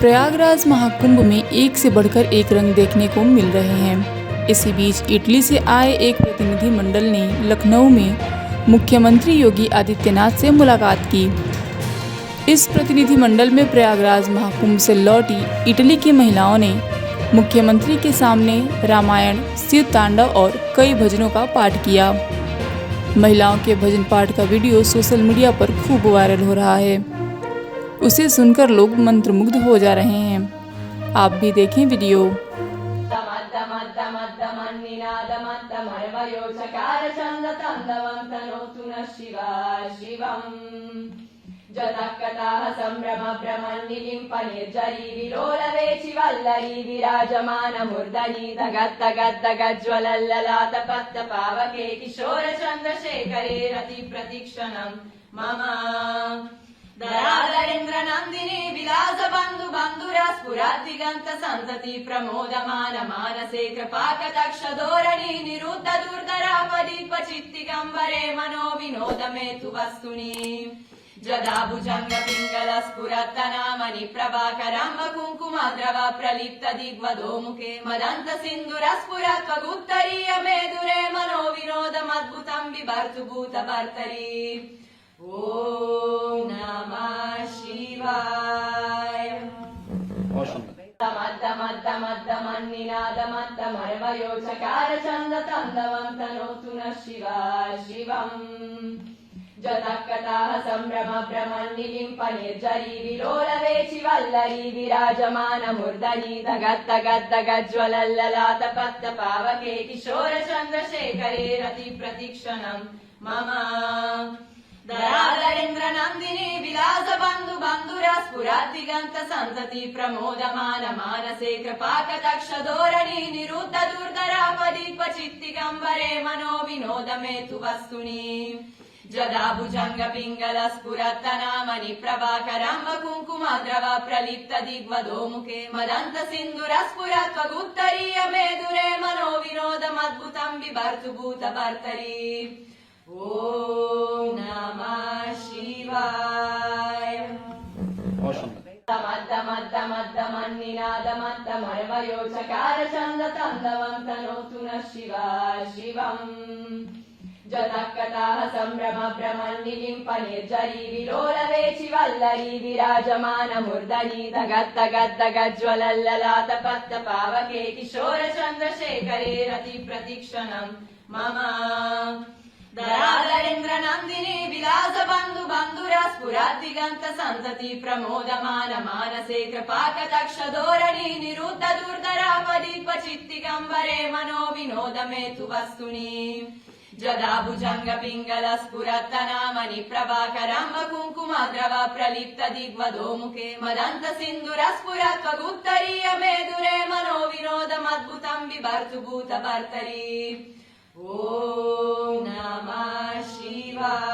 प्रयागराज महाकुंभ में एक से बढ़कर एक रंग देखने को मिल रहे हैं। इसी बीच इटली से आए एक प्रतिनिधि मंडल ने लखनऊ में मुख्यमंत्री योगी आदित्यनाथ से मुलाकात की। इस प्रतिनिधि मंडल में प्रयागराज महाकुंभ से लौटी इटली की महिलाओं ने मुख्यमंत्री के सामने रामायण, शिव तांडव और कई भजनों का पाठ किया। महिलाओं के भजन पाठ का वीडियो सोशल मीडिया पर खूब वायरल हो रहा है। उसे सुनकर लोग मंत्रमुग्ध हो जा रहे हैं। आप भी देखें वीडियो। संभ्रम भ्रमन्निलिम्प निर्जरी विलोलवेचि वल्लरी विराजमान मूर्धनि धगद्धगद्धगज्ज्वलल्ललाट पत्तपावके किशोर चन्द्रशेखरे रति प्रतीक्षणं मम धराधरेन्द्र नन्दिनी विलास बन्धु बन्धुरा स्फुरद्दिगन्त सन्तति प्रमोदमान मानसे कृपाकटाक्ष धोरणी निरुद्ध दुर्धरापदीप चित्तिगम्बरे मनो विनोद मे तु वस्तुनि जदा भुजंग पिंगल स्फुरत्तनामनि प्रभाकरम्ब कुङ्कुमद्रव प्रलिप्त दिग्वधोमुखे मदन्त सिन्धुर स्फुरत्वगुत्तरीय मेदुरे मनो विनोदमद्भुतं बिभर्तु भूतभर्तरि ॐ नमः शिवाय। मन्निनादमद्दमर्मयोचकार चन्दतन्दवं तनोतु नः शिवाय शिवम् जतकटाः संभ्रम भ्रमन्निलिम्प निर्जरी विलोलवेचि वल्लरी विराजमान मूर्धनि धगद्धगद्धगज्ज्वलल्ललाट पत्तपावके किशोर चन्द्रशेखरे रति प्रतीक्षणं मम धराधरेन्द्र नन्दिनी विलास बन्धु बन्धुरा स्फुरद्दिगन्त सन्तति प्रमोदमान मानसे कृपाकटाक्ष धोरणी निरुद्ध दुर्धरापदीप चित्तिगम्बरे मनो विनोद मे तु वस्तुनि जदा भुजंग पिंगल स्फुरत्तनामनि प्रभाकरम्ब कुङ्कुमद्रव प्रलिप्त दिग्वधोमुखे मदन्त सिन्धुर स्फुरत्वगुत्तरीय मेदुरे मनो विनोदमद्भुतं बिभर्तु भूतभर्तरि ॐ नमः शिवाय। मन्निनादमद्दमर्मयोचकार चन्दतन्दवं तनोतु नः शिवाय शिवम् जतकटाः संभ्रम भ्रमन्निलिम्प निर्जरी विलोलवेचि वल्लरी विराजमान मूर्धनि धगद्धगद्धगज्ज्वलल्ललाट पत्तपावके किशोर चन्द्रशेखरे रति प्रतीक्षणं मम धराधरेन्द्र नन्दिनी विलास बन्धु बन्धुरा स्फुरद्दिगन्त सन्तति प्रमोदमान मानसे कृपाकटाक्ष धोरणी निरुद्ध दुर्धरापदीप चित्तिगम्बरे मनो विनोद मे तु वस्तुनि जदा भुजंग पिंगल स्फुरत्तनामनि प्रभाकरम्ब कुङ्कुमद्रव प्रलिप्त दिग्वधोमुखे मदन्त सिन्धुर स्फुरत्वगुत्तरीय मेदुरे मनो विनोदमद्भुतं बिभर्तु भूतभर्तरि ॐ नमः शिवाय।